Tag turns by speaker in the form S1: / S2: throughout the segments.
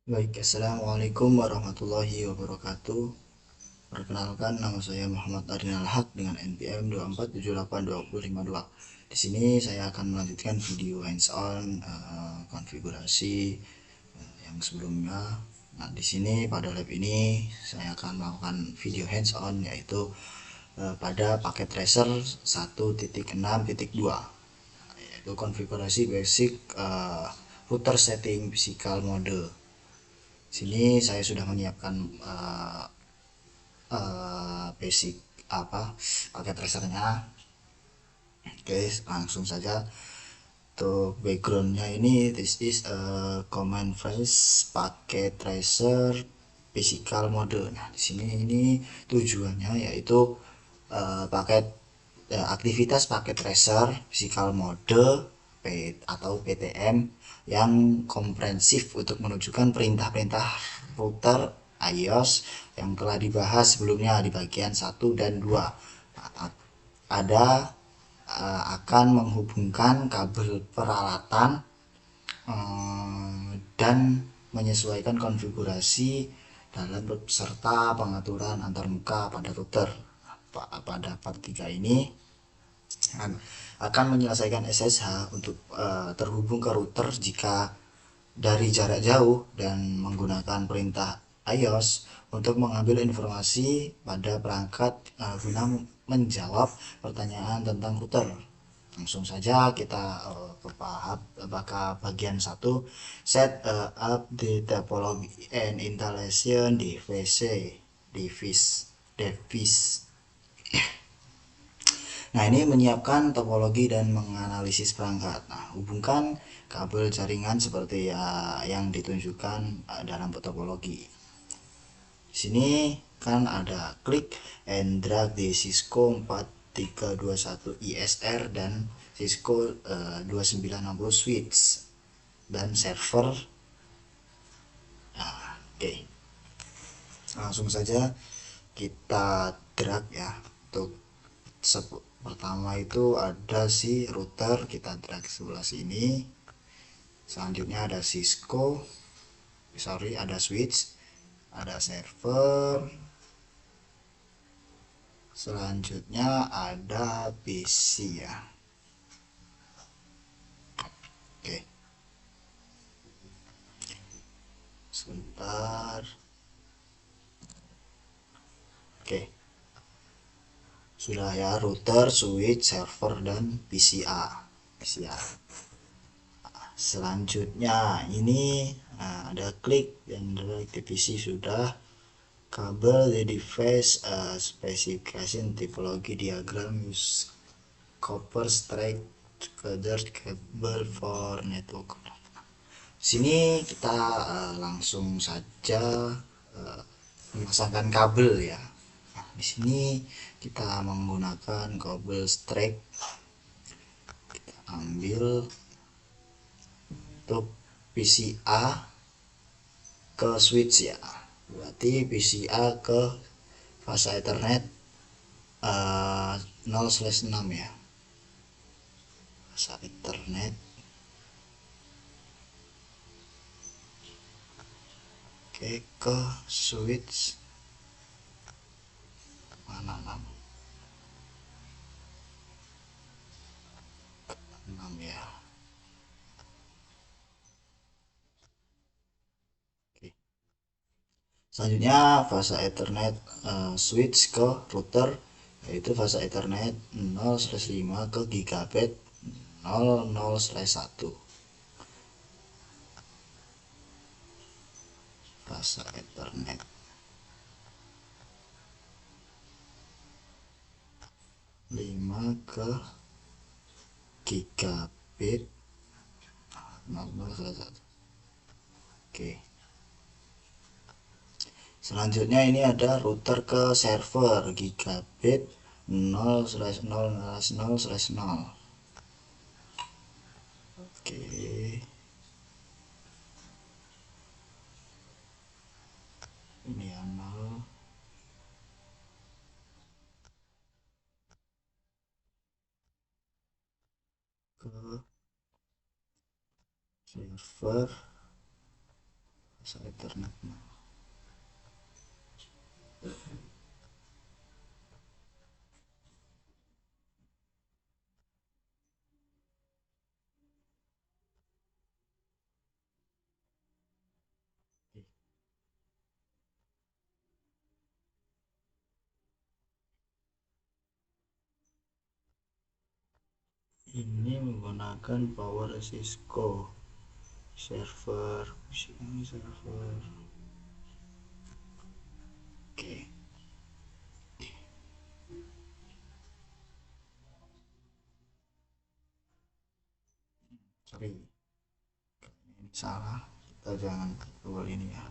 S1: Baik, Assalamualaikum warahmatullahi wabarakatuh. Perkenalkan, nama saya Muhammad Arinal Haq dengan NPM 2478252. Di sini saya akan melanjutkan video hands-on konfigurasi yang sebelumnya. Nah, di sini pada lab ini saya akan melakukan video hands-on yaitu pada paket tracer 1.6.2, yaitu konfigurasi basic router setting physical mode. Sini saya sudah menyiapkan basic paket tracernya. Oke, langsung saja. Untuk backgroundnya ini, this is a command phrase paket tracer physical mode. Nah, di sini ini tujuannya yaitu paket aktivitas paket tracer physical mode atau PTM yang komprehensif untuk menunjukkan perintah-perintah router iOS yang telah dibahas sebelumnya di bagian 1 dan 2. Nah, ada akan menghubungkan kabel peralatan dan menyesuaikan konfigurasi dalam serta pengaturan antarmuka pada router. Pada part 3 ini akan menyelesaikan SSH untuk terhubung ke router jika dari jarak jauh dan menggunakan perintah iOS untuk mengambil informasi pada perangkat guna menjawab pertanyaan tentang router. Langsung saja kita ke bagian 1, set up the topology and installation device. Nah, ini menyiapkan topologi dan menganalisis perangkat. Nah, hubungkan kabel jaringan seperti yang ditunjukkan dalam topologi. Di sini kan ada klik and drag di Cisco 4321 ISR dan Cisco 2960 switch dan server. Nah, oke. Langsung saja kita drag ya. Untuk pertama itu ada si router, kita drag sebelah sini. Selanjutnya ada Cisco, ada switch, ada server. Selanjutnya ada PC ya. Oke, sebentar. Oke, sudah ya, router, switch, server, dan PCA. Selanjutnya ini ada klik dan drag di PC sudah. Kabel di device specification typology diagram use copper straight together cable for network. Sini kita langsung saja memasangkan kabel ya. Nah, di sini kita menggunakan kabel straight. Kita ambil untuk PCA ke switch ya. Berarti PCA ke fase Ethernet 0/6 ya. Fase Ethernet. Oke, ke switch mana 6 ya. Oke. Selanjutnya fase Ethernet switch ke router, yaitu fase Ethernet 0/5 ke gigabit 00/1. Fase Ethernet 5 ke gigabit 00/1. Oke. Selanjutnya ini ada router ke server gigabit 0/0/0/0. Oke. Ini yang 0 ke server Ethernet. Ini menggunakan power Cisco server. Sini server. Oke, sorry, ini salah. Kita jangan keluar ini ya.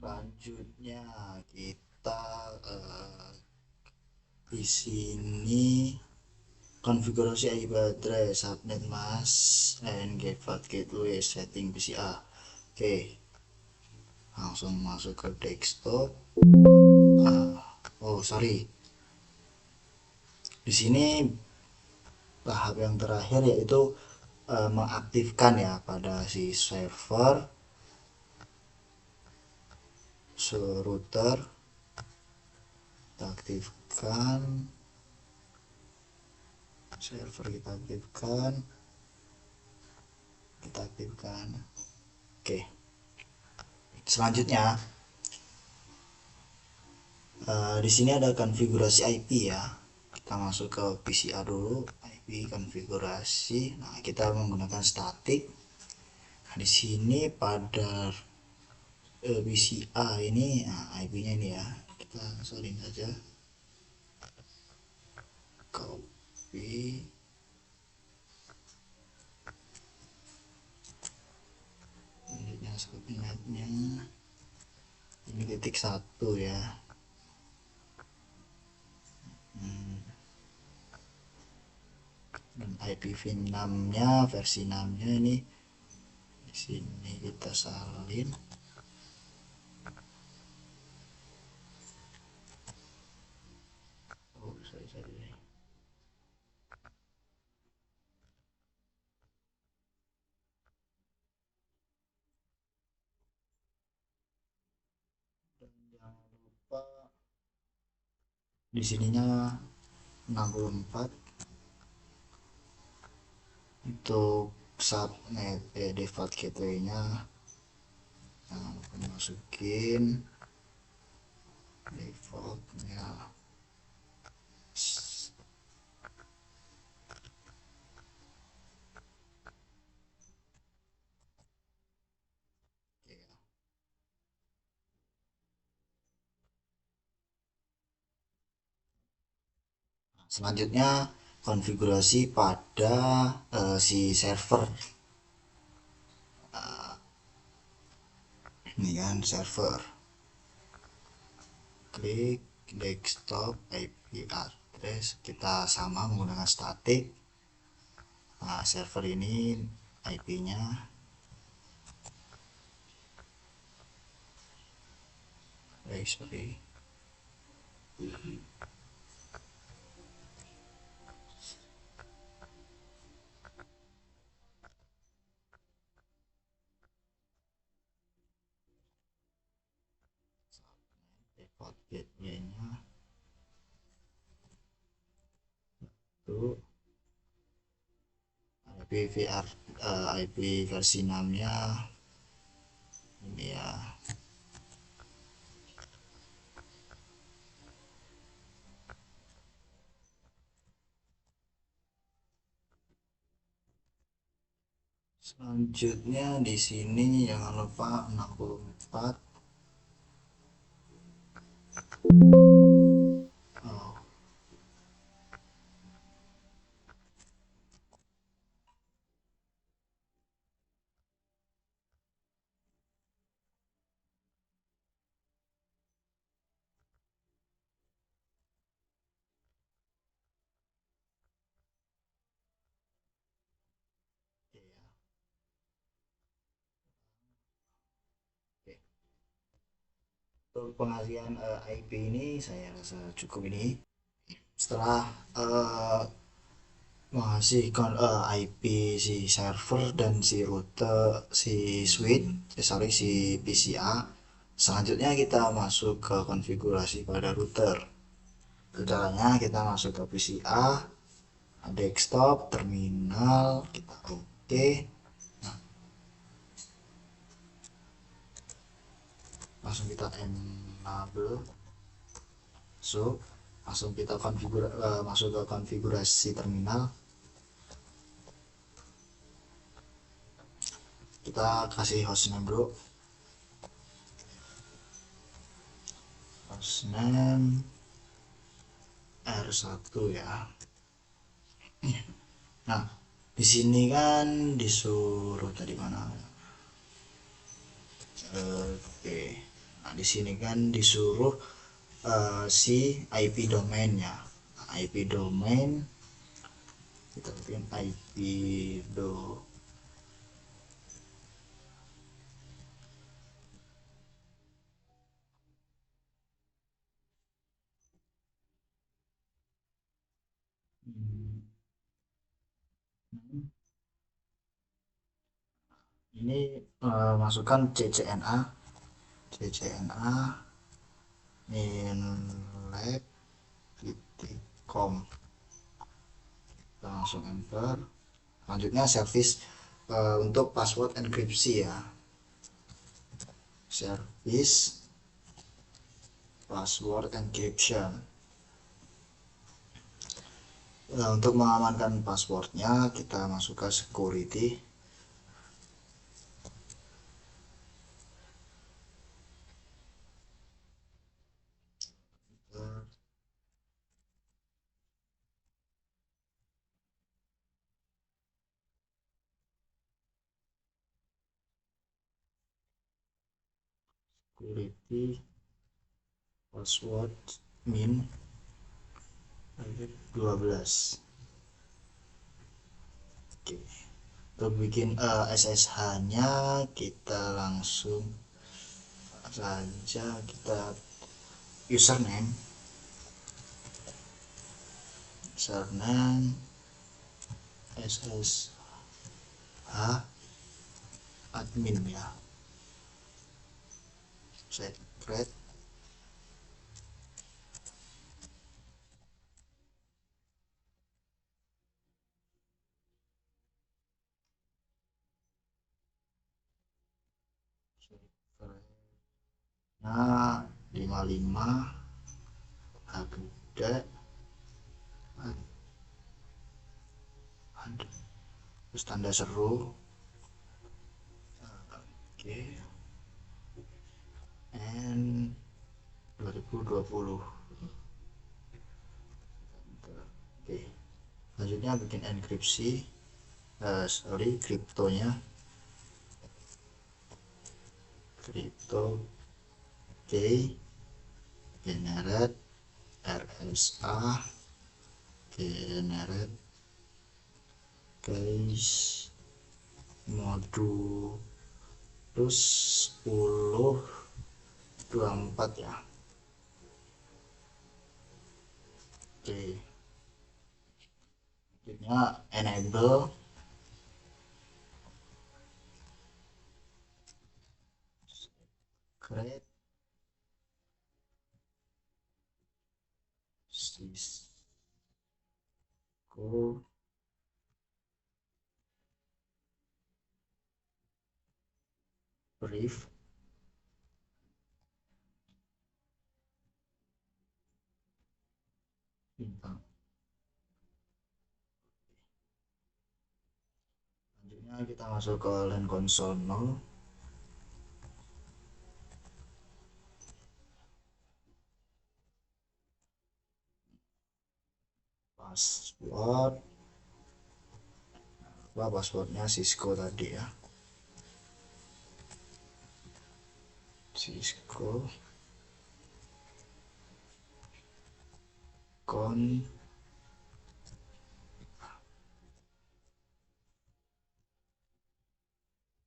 S1: Selanjutnya kita di sini konfigurasi IP address, subnet mask, and gateway setting PCA. Oke, langsung masuk ke desktop. Oh sorry, di sini tahap yang terakhir yaitu mengaktifkan ya pada si server, router kita aktifkan, server kita aktifkan. Oke, selanjutnya di sini ada konfigurasi IP ya. Kita masuk ke PCA dulu, IP konfigurasi. Nah, kita menggunakan static. Nah, di sini pada PCA ini, nah, IP-nya ini ya. Kita salin saja. Copy. Selanjutnya subnetnya ini titik 1 ya. Dan IPv6-nya versi 6-nya ini di sini kita salin. Oh, sorry. Dan jangan lupa di sininya 64 untuk subnet default gateway-nya. Jangan lupa masukin defaultnya. Selanjutnya konfigurasi pada si server. Ini kan server. Klik desktop IP address, kita sama menggunakan static. Nah, server ini IP-nya sorry. Default gateway-nya itu IP versi 6-nya ini ya. Selanjutnya di sini jangan lupa 64. Oh. Untuk pengalihan IP ini saya rasa cukup ini. Setelah eh, mengasih IP si server dan si rute si switch, sorry si PCA. Selanjutnya kita masuk ke konfigurasi pada router. Caranya kita masuk ke PCA, desktop, terminal, kita oke. Nah, langsung kita enable, so langsung kita masuk ke konfigurasi terminal. Kita kasih hostname bro, hostname R1 ya. Nah, di sini kan disuruh tadi mana? Oke. Nah, di sini kan disuruh si IP domainnya. Nah, IP domain kita bikin IP do ini masukkan CCNA minlab.com, kita langsung enter. Selanjutnya service untuk password enkripsi ya, service password encryption. Nah, untuk mengamankan passwordnya kita masuk ke security. Security password min 12. Oke. Untuk bikin SSH nya kita langsung saja kita username SSH admin ya, secret nah 55 ada terus tanda seru. Oke, and 2020. Oke, selanjutnya bikin enkripsi, kriptonya, kripto key generate RSA generate case modulus 1024 ya. Oke, selanjutnya enable create Cisco brief bintang. Selanjutnya kita masuk ke LAN console 0, passwordnya Cisco tadi ya, Cisco con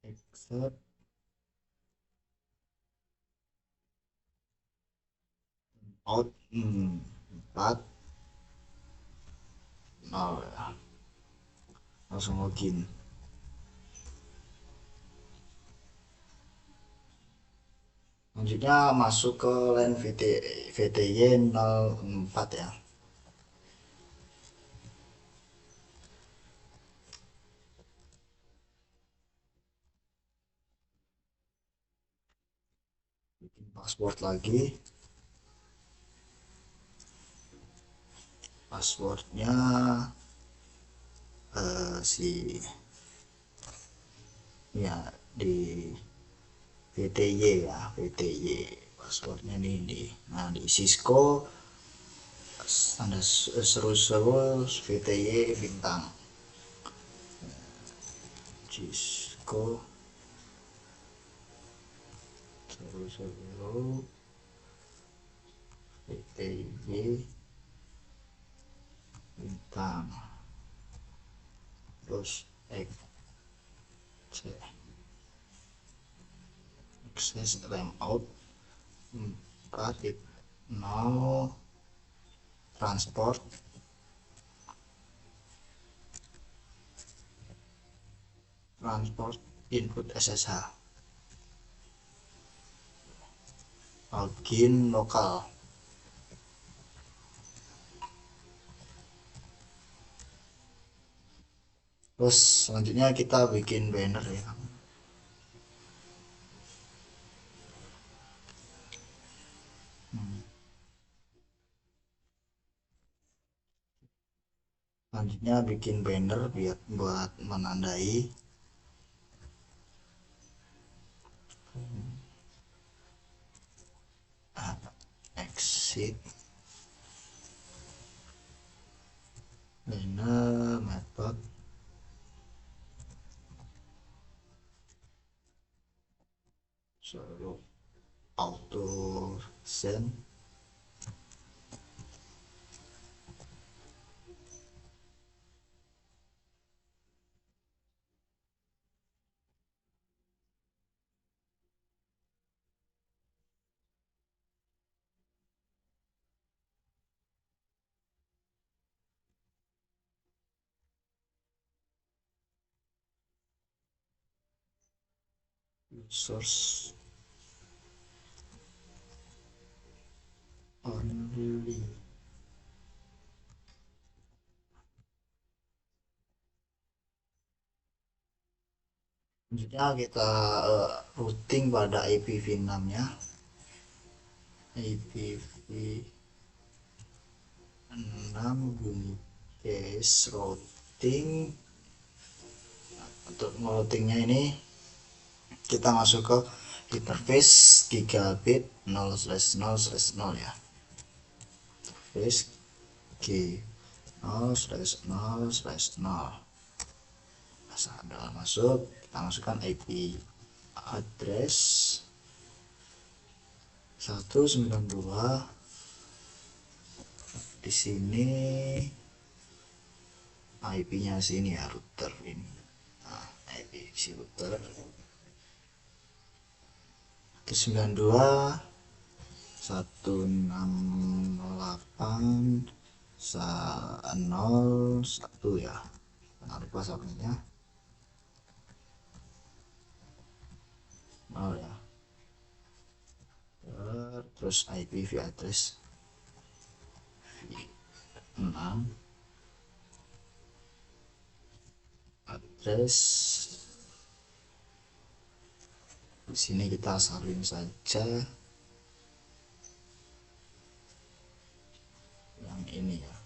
S1: accept out 4 nol ya, langsung login. Selanjutnya masuk ke line VTY 04 ya. Bikin password lagi. Passwordnya si ya di VTY ya, VTY passwordnya di nah di Cisco ada seru-seru VTY bintang Cisco seru-seru VTY bintang terus access timeout 4 nol transport input SSH login lokal. Terus selanjutnya kita bikin banner ya. Selanjutnya bikin banner buat menandai exit banner method suruh auto send source only. Selanjutnya kita routing pada IPv6 nya, IPv6 bunyi case routing. Untuk routingnya ini kita masuk ke interface gigabit 0/0/0 ya, interface g 0/0/0. Ada masuk, kita masukkan IP address 192. Di sini IP-nya sini ya, router ini. Nah, IP si router 192 168.0.1 ya, jangan lupa subnetnya 0 ya. Terus IPv address 6 address. Di sini kita salin saja yang ini ya.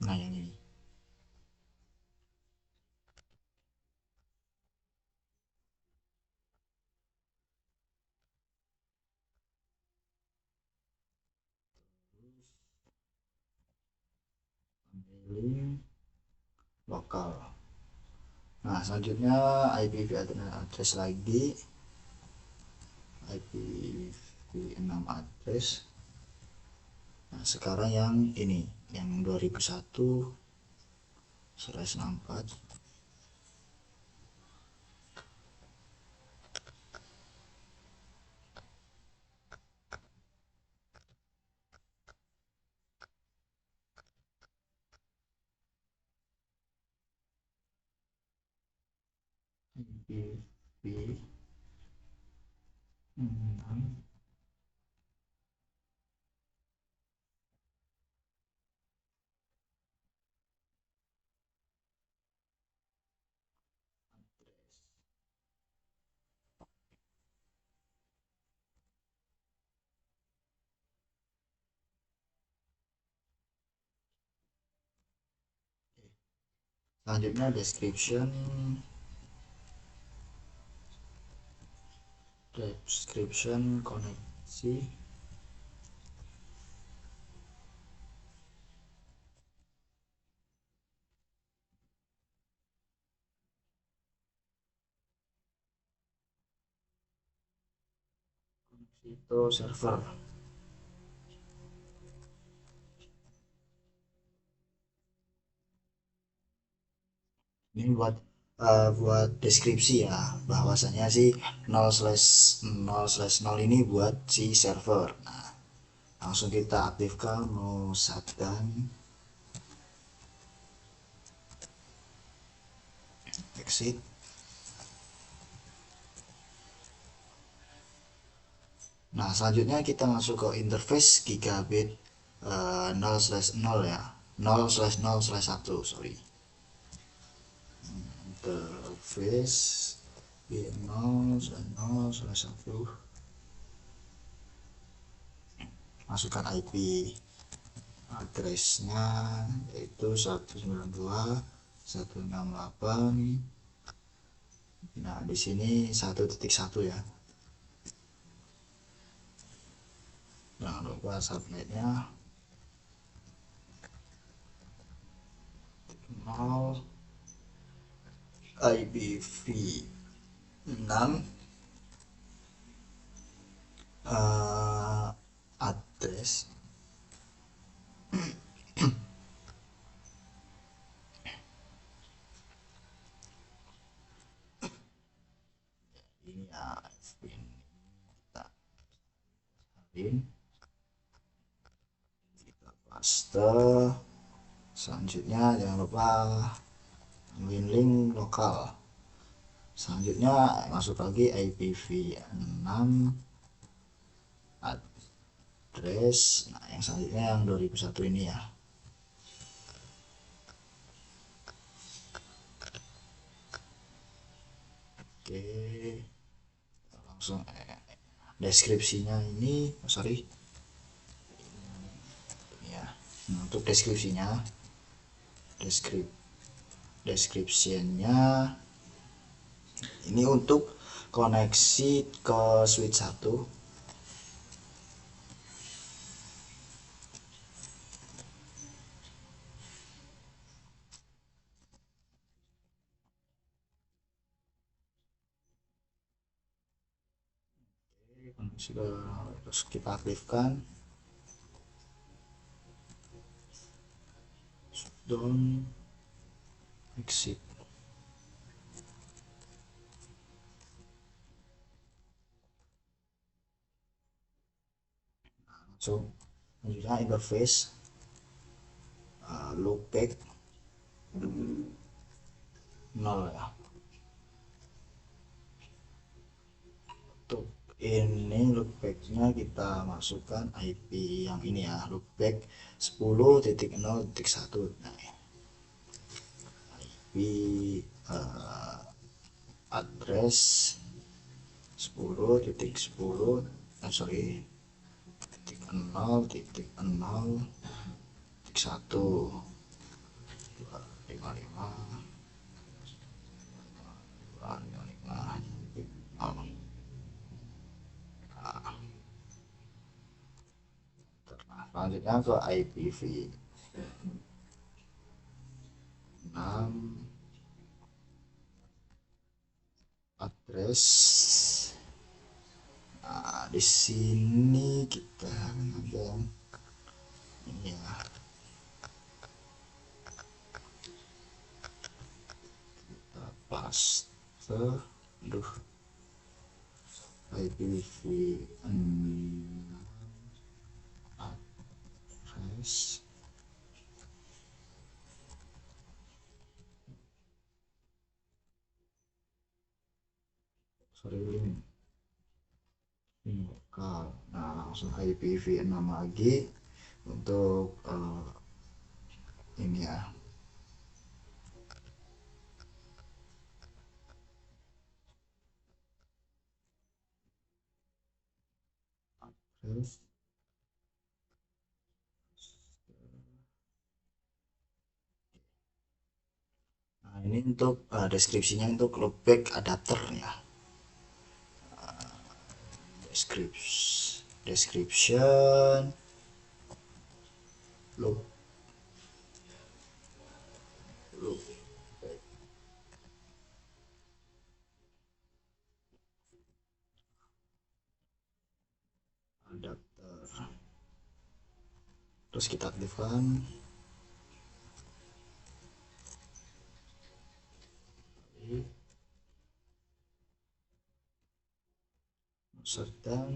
S1: Nah, yang ini. Link lokal. Nah, selanjutnya IPv address lagi, IPv6 address. Nah, sekarang yang ini, yang 2001/64. IPv 6 selanjutnya description koneksi itu server. Ini buat deskripsi ya, bahwasanya sih 0/0/0 ini buat si server. Nah, langsung kita aktifkan mau shutdown exit. Nah, selanjutnya kita masuk ke interface gigabit 0/0 ya, 0/0/1, sorry. Interface 0/0/1, masukkan IP addressnya yaitu 192.168. Nah, di sini 1.1 ya. Jangan lupa subnetnya 0 IPv6 address ini ya, ini kita paste. Selanjutnya jangan lupa ambil link lokal. Selanjutnya masuk lagi IPv6 address. Nah, yang selanjutnya yang 2001 ini ya. Oke, langsung deskripsinya ini, sorry ya. Nah, untuk deskripsinya, descriptionnya ini untuk koneksi ke switch 1. Koneksi ke, terus kita aktifkan shutdown exit. So, selanjutnya interface loopback 0 ya. Untuk ini loopbacknya kita masukkan IP yang ini ya, loopback 10.0.1. Nah, IP address 10.10, sorry, 0.0.1 255 255. Selanjutnya ke IPv6 address. Nah, di sini kita ada ini ya, kita paste. Aduh, IPv6 address sorry ini lokal. Nah langsung IPv6 lagi untuk ini ya. Terus nah ini untuk deskripsinya untuk loopback adapter ya. Description loop loop adapter, terus kita aktifkan. Sedang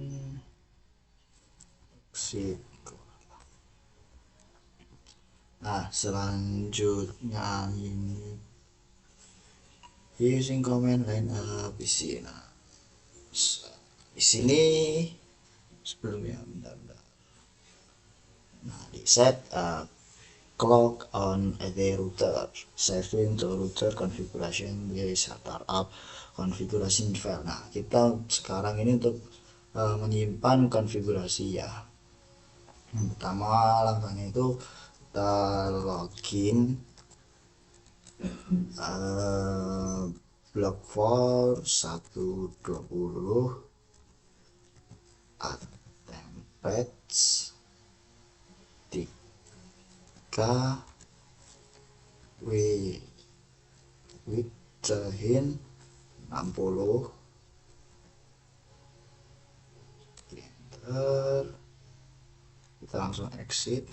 S1: exit. Nah selanjutnya ini using command line PC. Nah di sini sebelumnya bentar. Nah di set clock on the router, saving the router configuration di startup configuration file. Nah kita sekarang ini untuk menyimpan konfigurasi ya. Yang pertama langkahnya itu kita login block for 120 attempts 3 with the hint 60 enter, kita langsung exit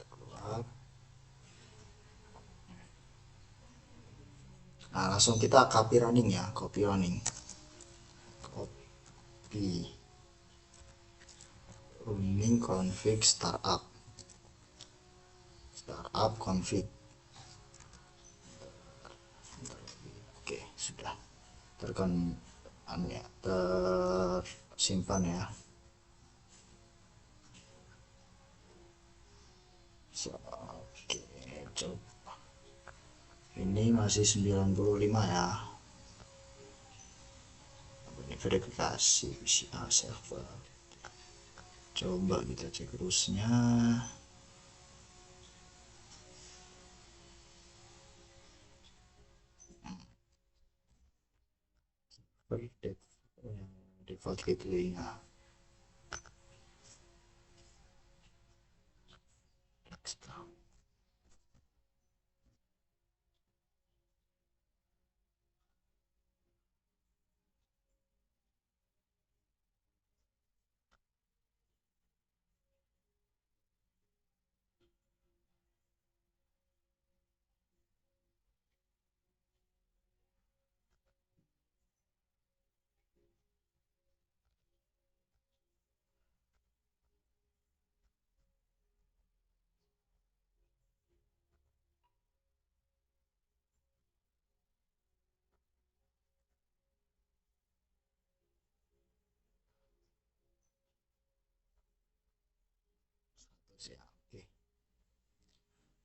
S1: keluar. Nah langsung kita copy running ya, copy running config startup config. Oke sudah tersimpan ya. Oke coba ini masih 95 ya. Ini verifikasi VCA server. Coba kita cek rusnya. Default gateway-nya.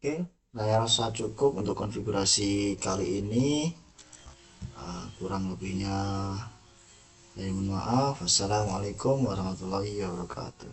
S1: Oke, saya rasa cukup untuk konfigurasi kali ini. Kurang lebihnya saya mohon maaf. Wassalamualaikum warahmatullahi wabarakatuh.